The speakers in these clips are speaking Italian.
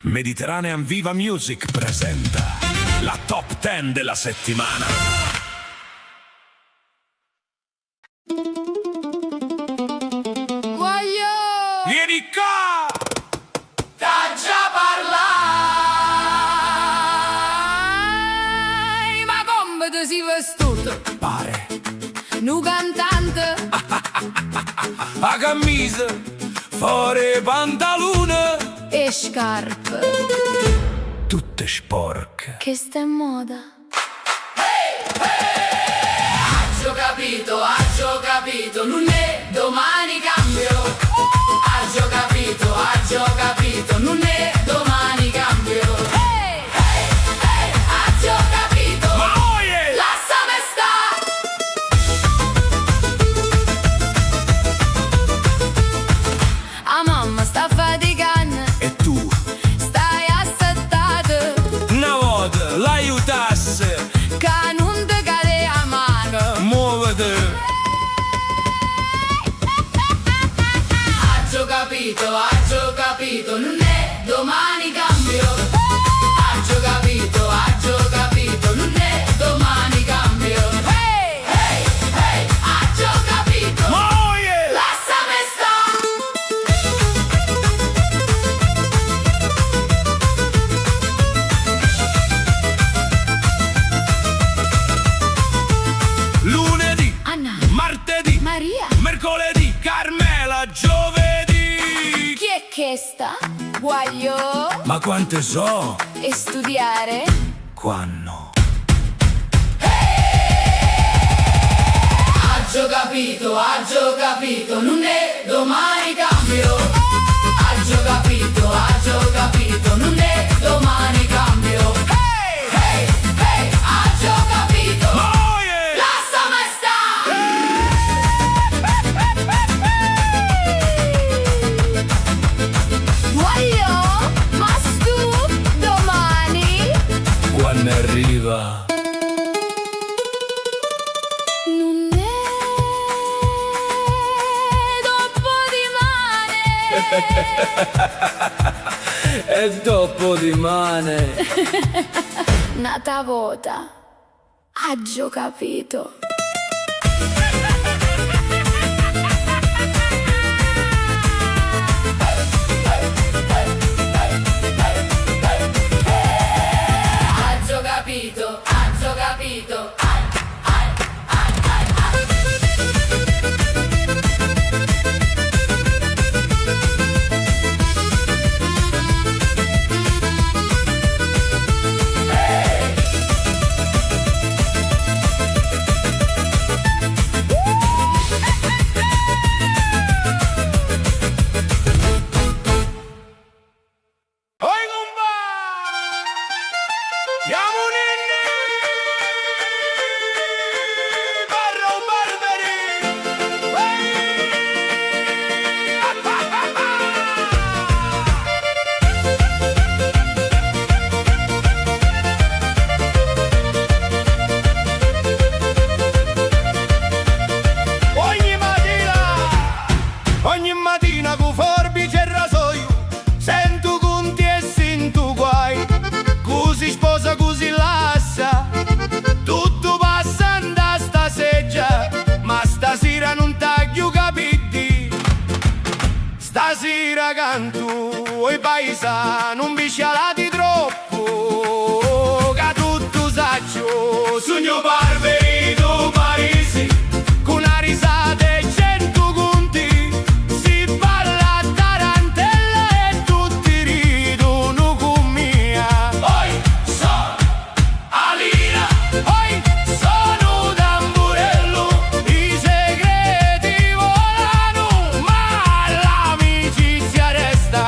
Mediterranean Viva Music presenta la top 10 della settimana. Voglio! Vieni qua! Da già parlai! Ma come ti sei vestuto? Pare Nu cantante? a camisa, fuori pantalone, E scarpe? tutte sporche. Che sta in moda? Aggio capito, non è domani cambio. Aggio capito, non è domani cambio. Aggio capito, Ma oie! lasciami sta. A mamma sta faticando, E tu, stai assettato, una volta l'aiutasse, che non ti cade a mano. muovete. Aggio capito, non è domani cambio. Aggio capito, non è domani cambio. Aggio capito, Ma oie! lasciami sta. Lunedì, Anna, martedì, Maria, mercoledì, Carmela, giovedì. chi è che sta? Voglio Ma quante so? e studiare. Quando? Aggio capito, non è domani cambio. Aggio capito, non è domani cambio. Aggio capito, Ma oie! lasciami sta. Voglio, ma tu domani Quando arriva? non è dopo dimane. E dopo rimane. Nata vota, aggio capito. Aggio capito. Oi gumba! Siamo ninni! Barro Barberi! Ogni mattina con forbice e rasoio sento conti e sento guai. Così sposa, così lascia, tutto passa da sta seggia. Ma stasera non taglio capiti, stasera canto i paesani, non biccialati troppo, che tutto saggio, sogno Barberi do Parisi, con una risata e 100 conti, si balla a tarantella e tutti ridono con mia. Oi, sono Alina, oi, sono Tamburello, i segreti volano, ma l'amicizia resta.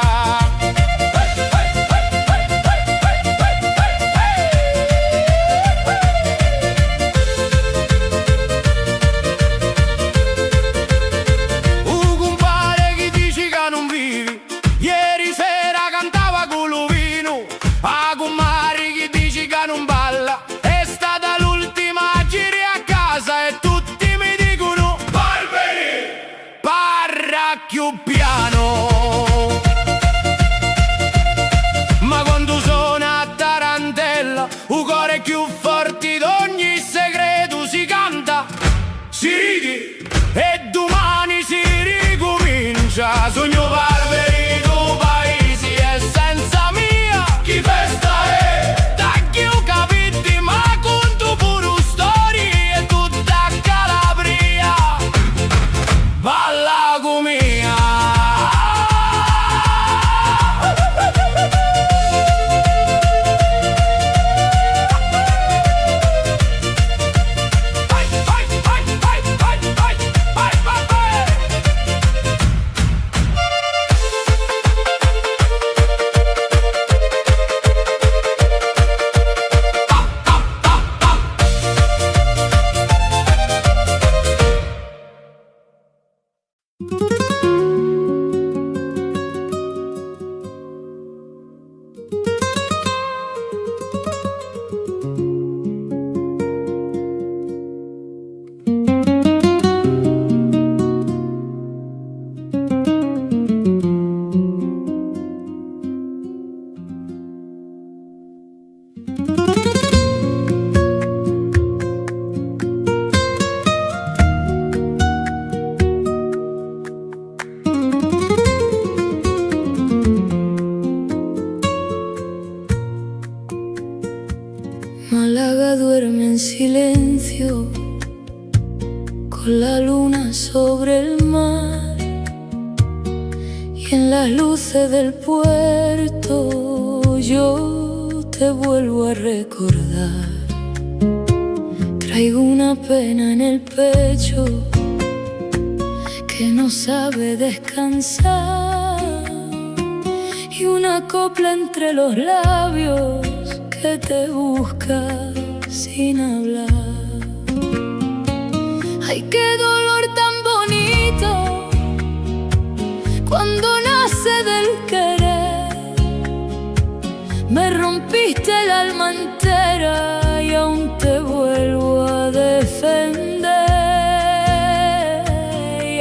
Málaga duerme en silencio, con la luna sobre el mar, y en las luces del puerto yo te vuelvo a recordar. Traigo una pena en el pecho que no sabe descansar, y una copla entre los labios que te busca sin hablar. Ay, qué dolor tan bonito cuando nace del querer. Me rompiste el alma entera y aún te vuelvo a defender.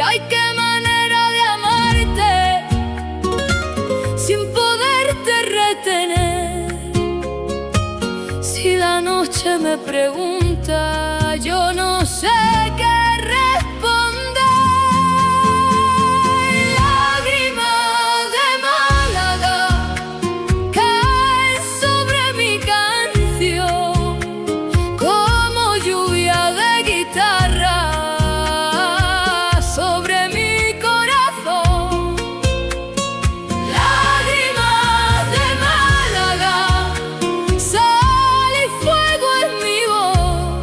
Ay, qué manera de amarte sin poderte retener. Si la noche me pregunta, yo no sé qué responder. Lágrimas de Málaga caen sobre mi canción como lluvia de guitarra sobre mi corazón. Lágrimas de Málaga, sal y fuego en mi voz.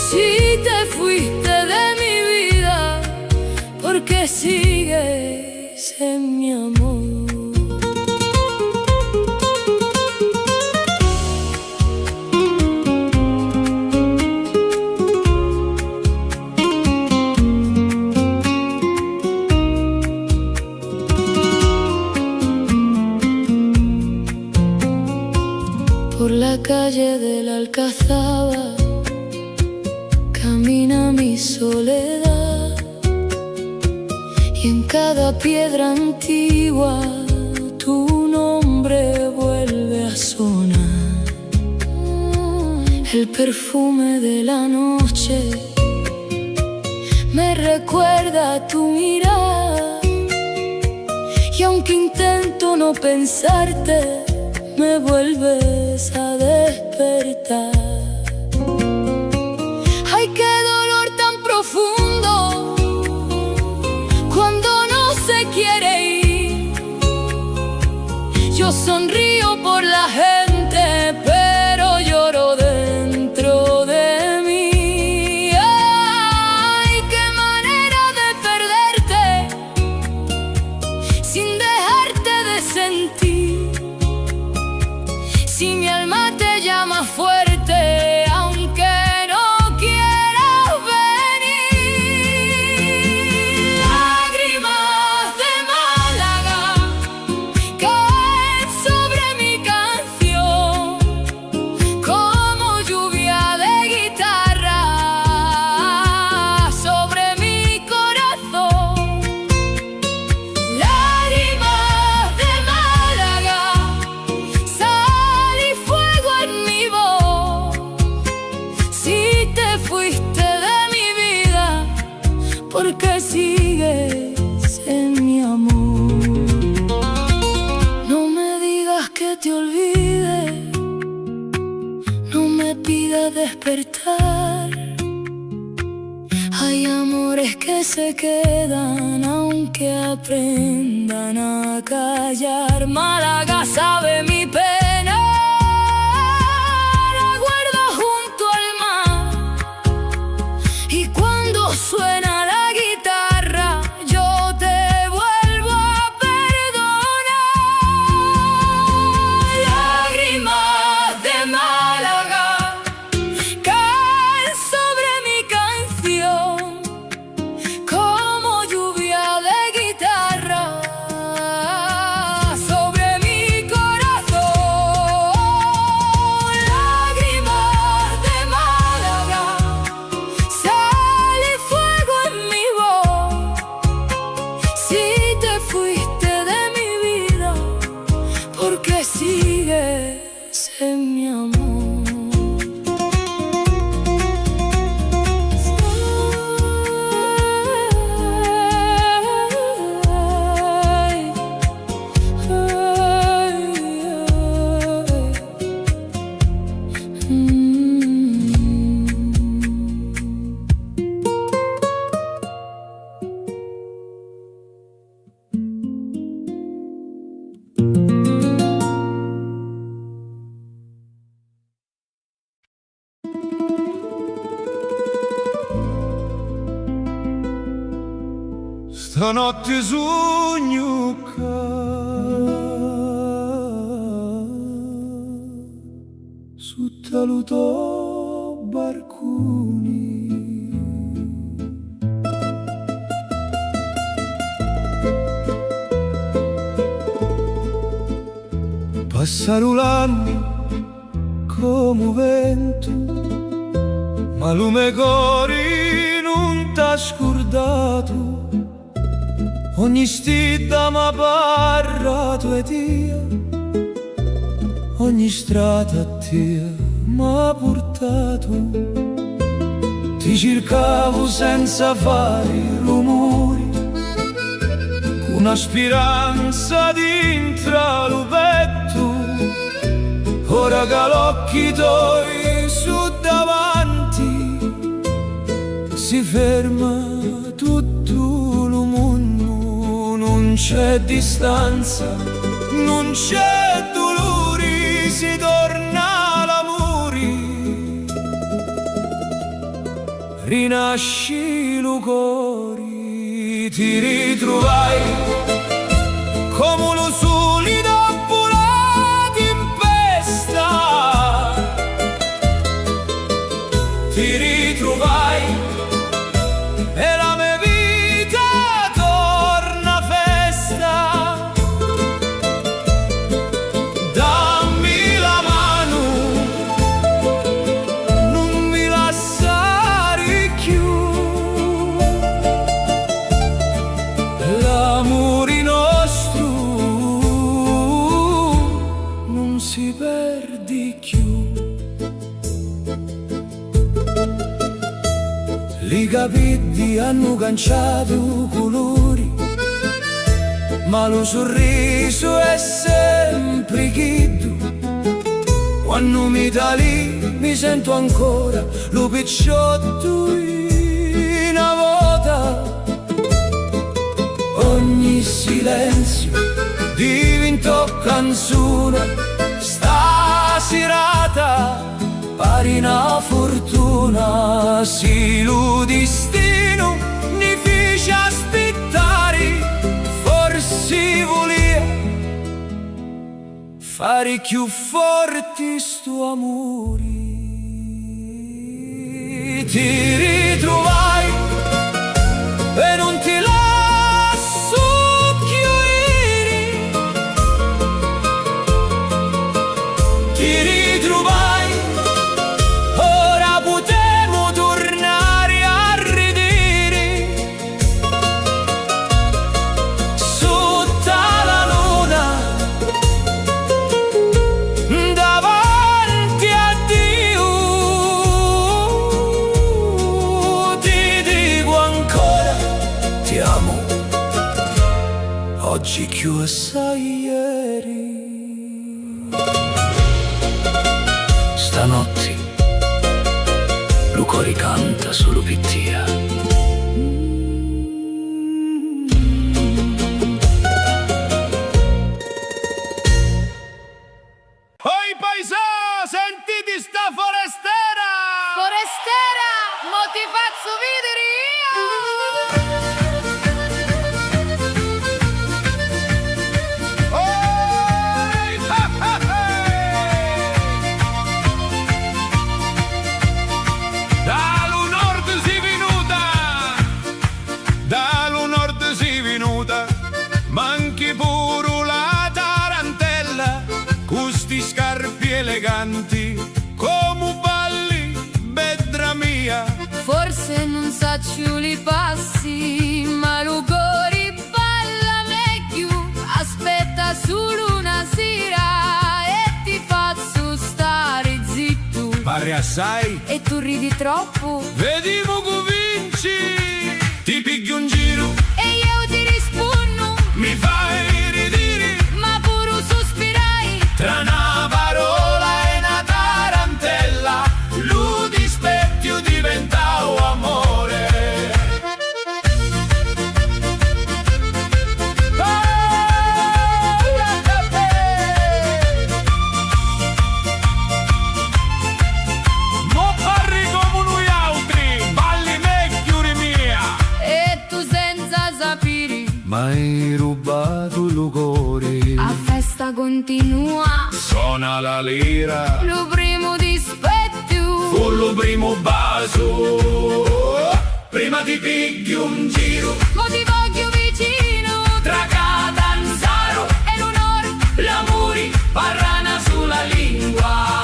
Si te fuiste de mi vida, porque sigues en mi amor. Por la calle de la Alcazaba camina mi soledad, y en cada piedra antigua tu nombre vuelve a sonar. El perfume de la noche me recuerda a tu mirada, y aunque intento no pensarte, me vuelves a despertar. Ay, qué dolor tan profundo cuando no se quiere ir. Yo sonrío por la gente, pero lloro dentro de mí. Ay, qué manera de perderte sin dejarte de sentir. Si mi alma te llama fuerte, aunque no quieras venir. Lágrimas de Málaga caen sobre mi canción como lluvia de guitarra sobre mi corazón. Lágrimas de Málaga, sal y fuego en mi voz. Si te fuiste de mi vida, porque sigues en mi amor. No me digas que te olvide, no me pidas despertar. Hay amores que se quedan aunque aprendan a callar. Málaga sabe mi pena, la guardo junto al mar, y cuando suena la guitarra yo te vuelvo a perdonar. Lágrimas de Málaga caen sobre mi canción como lluvia de guitarra sobre mi corazón. Lágrimas de Málaga, sal y fuego en mi voz. Si te fuiste de mi vida, porque sigues en mi amor. Ay, ay, ay. stanotte sogno su taluto barcuni. Passano l'anni come vento, ma lume cori non t'ha scordato. Ogni stilla m'ha parlato e dia, ogni strada a te m'ha portato. Ti cercavo senza fare rumori, con una speranza dentro lo petto. Ora che l'occhi tuoi su davanti, si ferma tutto lo mondo. Non c'è distanza, non c'è dolore, si torna all'amore. Rinasci lo cuore, ti ritrovai come lo solido la tempesta. Ti ritrovai e la mia vita torna festa. Dammi la mano, non mi lasciare più. L'amore nostro non si perde più. I capelli hanno cangiato colori, ma lo sorriso è sempre chiddu. Quando mi dà lì mi sento ancora lo picciotto in una volta. Ogni silenzio diventò canzone, sta serata pari una fortuna. Sì, lo destino mi fece aspettare, forse volia fare più forte sto amore. Ti ritrovai e non ti lascio più ieri. Ti ritrovai, ora potremo tornare a ridere sotto la luna, davanti a Dio. Ti dico ancora, ti amo, oggi più assai ieri. Stanotte lo cuore canta solo per te. Oi paesà, sentiti sta forestera! Forestera, mo ti faccio vedere Oi, ha, ha, dallo nord si venuta, dallo nord si venuta, manchi pure la tarantella, custi scarpi eleganti, come balli, bedra mia. Forse non saccio li passi, ma lo cuore balla meglio. Aspetta solo una sera e ti faccio stare zitto. Pare assai, E tu ridi troppo vediamo convinci, ti piglio un giro, e io ti rispondo, mi fai ridire, ma pure sospirai. tra una parola e una tarantella, lo dispetto diventa un amore. Mo parli come noi altri, balli meglio di me. continua. Suona la lira, Lo primo dispetto, con lo primo baso. Prima ti pigli un giro, mo ti voglio vicino. tra catanzaro È un onore, l'amori parrana sulla lingua.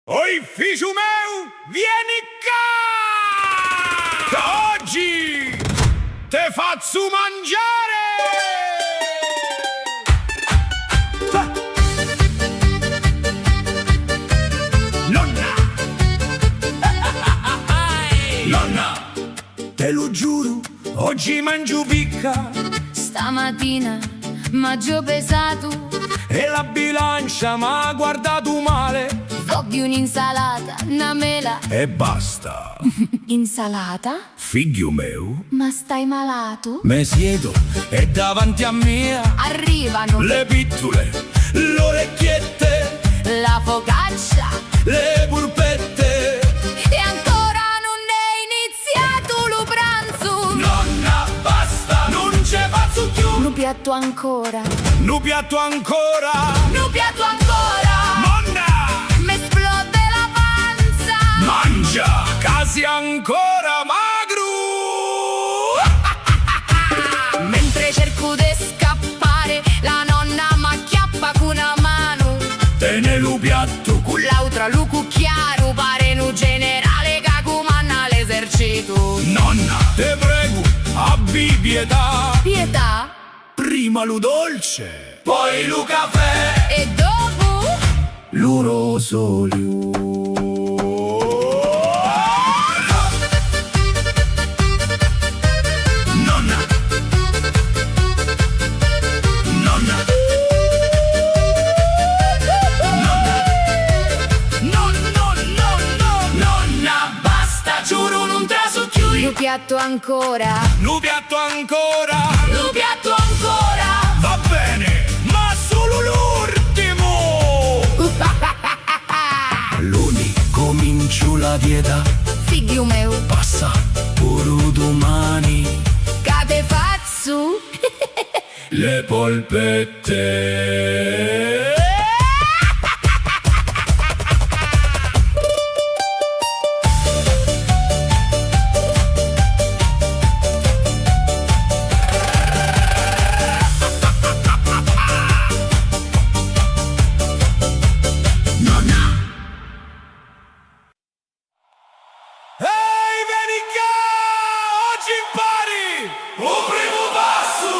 Oi figlio meu, vieni qua! Che oggi te faccio mangiare! Nonna! Nonna! Te lo giuro, oggi mangio picca stamattina mangio pesato. e la bilancia m'ha guardato male. Voglio un'insalata, una mela. E basta. Insalata? Figlio meu, Ma stai malato? me siedo e davanti a me Arrivano le pittole, le orecchiette, la focaccia le polpette. e ancora non è iniziato lo pranzo. Nonna, basta, non ce faccio più. Un piatto ancora, Nu piatto ancora. un piatto ancora. Nonna, Mi esplode la panza. mangia, casi ancora magro. Mentre cerco di scappare, la nonna m'acchiappa con una mano, Tene lo piatto con l'altra lu cucchiaro. Pare un generale che comanna l'esercito. Nonna, te prego, abbi pietà. Pietà. Prima lo dolce, poi lo caffè, E dopo? lo rosolio. Nonna, nonna, nonna, no, no, no, no, nonna, basta, giuro non te la so chiudi. Un piatto ancora, Nu piatto ancora. un piatto ancora. Va bene, ma solo l'ultimo! Lunedì comincio la dieta, Figlio meu, passa pure domani. che te faccio? Le polpette. Ehi, vieni qua! Oggi impari! Un primo passo!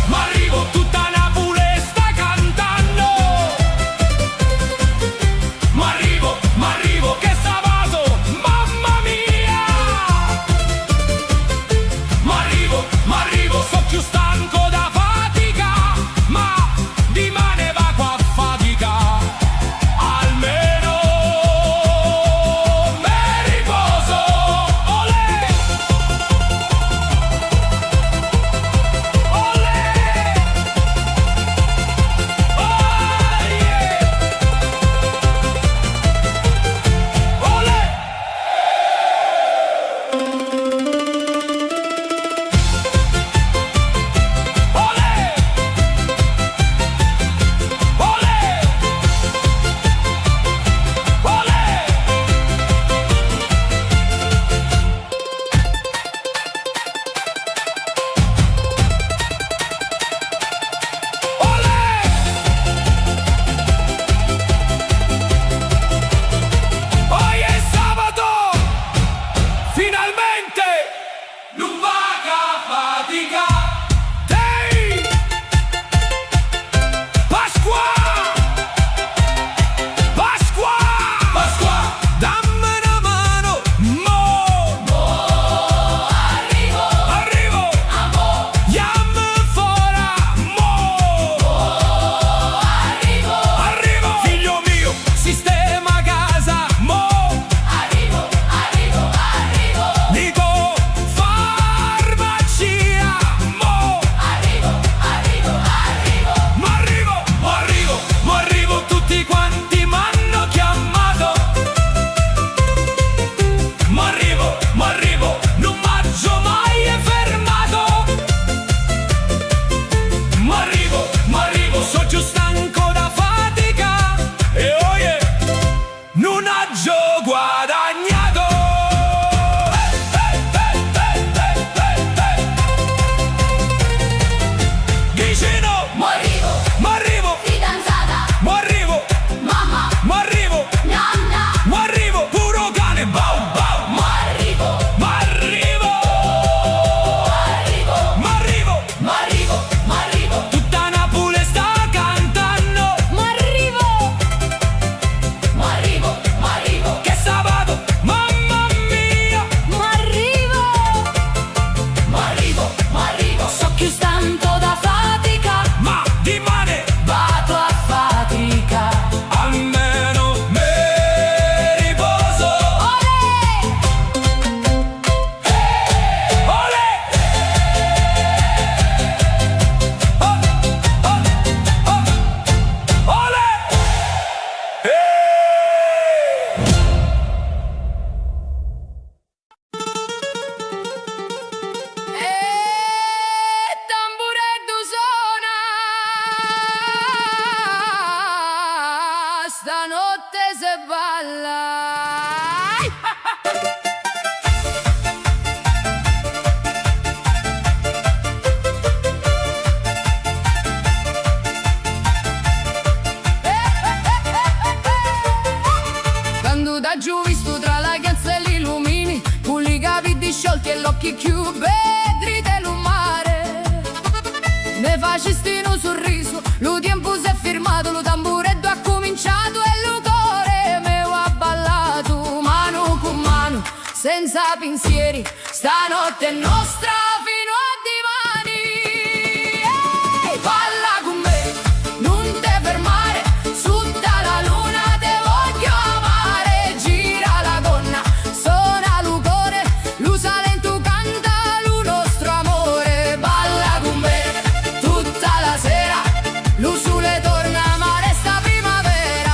M'arrivo, tutta Napoli sta cantando. M'arrivo, che sabato, mamma mia. M'arrivo, so più stanco da fatica, ma di mane va qua a fatica. Almeno me riposo. Olè! sciolti e l'occhi chiù vedri dello mare. Ne facesti un sorriso, lo tempo si è firmato, lo tambureddo ha cominciato e il cuore mio ha ballato mano con mano, senza pensieri, stanotte è nostra fino a dimani. Ehi, balla con me, non te fermare, sotto la luna te voglio amare. Gira la gonna, suona l'ucore, lo salento canta lo nostro amore. Balla con me tutta la sera, lo sole torna ma resta primavera.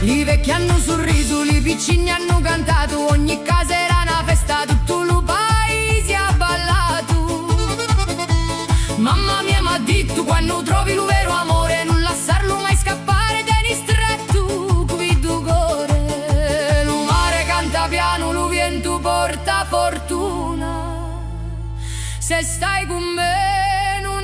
I vecchi hanno sorriso, i piccini hanno cantato, ogni casa era una festa, tutto il paese ha ballato. Mamma mia m'ha detto, quando trovi il vero amore non lasciarlo mai scappare, tieni stretto qui tu cuore. Lo mare canta piano, lo vento porta fortuna, se stai con me non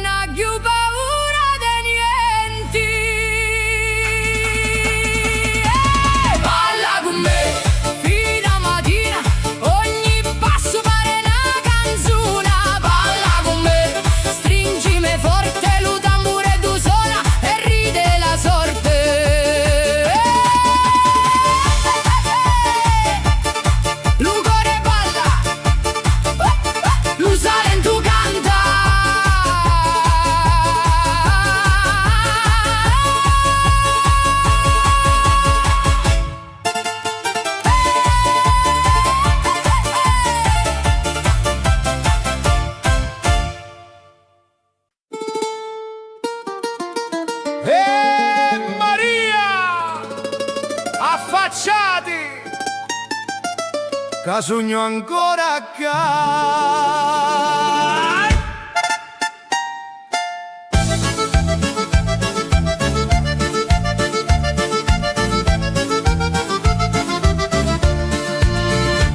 Maria, affacciati, che sogno ancora a casa.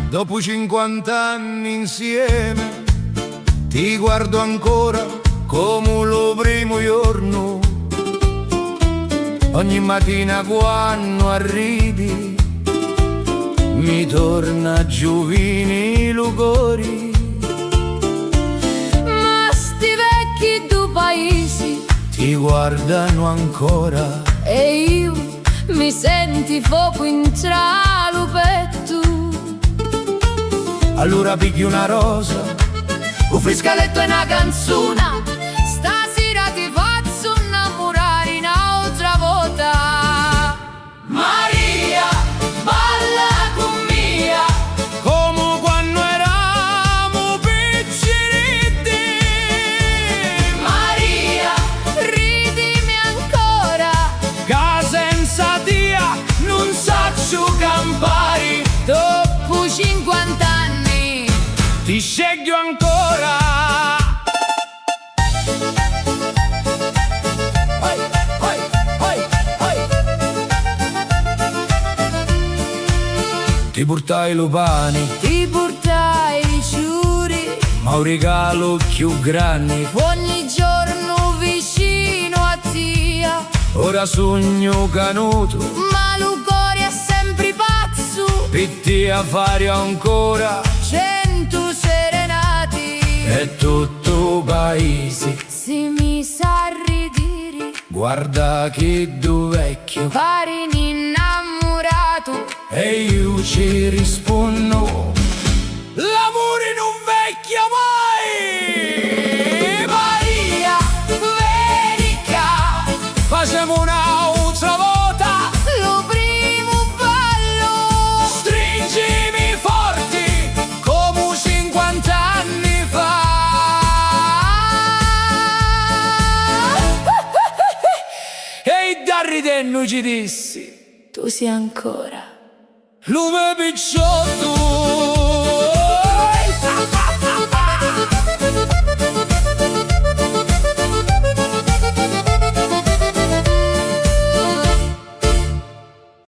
Dopo 50 anni insieme ti guardo ancora come lo primo giorno. Ogni mattina quando arrivi mi torna giovini lugori. Ma sti vecchi due paesi Ti guardano ancora e io mi senti fuoco in tralo petto. Allora pigli una rosa, un frescaletto e una canzone. Stasera ti faccio innamorare un'altra volta. Maria, balla con mia, come quando eravamo picciritti. Maria, ridimi ancora, Che senza dia non saccio campare. dopo 50 anni Ti sceglio ancora. Oi, oi, oi, oi. Ti portai lo pane, ti portai i ciuri, ma un regalo più grande. ogni giorno vicino a tia. Ora sogno canuto, Ma Lugori è sempre pazzo, per te a fare ancora. 100 serenati. È tutto paese, Se mi sa ridere, guarda che du vecchio. pare un innamorato. E io ci rispondo, l'amore non vecchia mai. Maria, Vedi che facciamo un'altra volta. lo primo ballo Stringimi forti come 50 anni fa. E da ridendo ci dissi, tu sei ancora lume picciotto.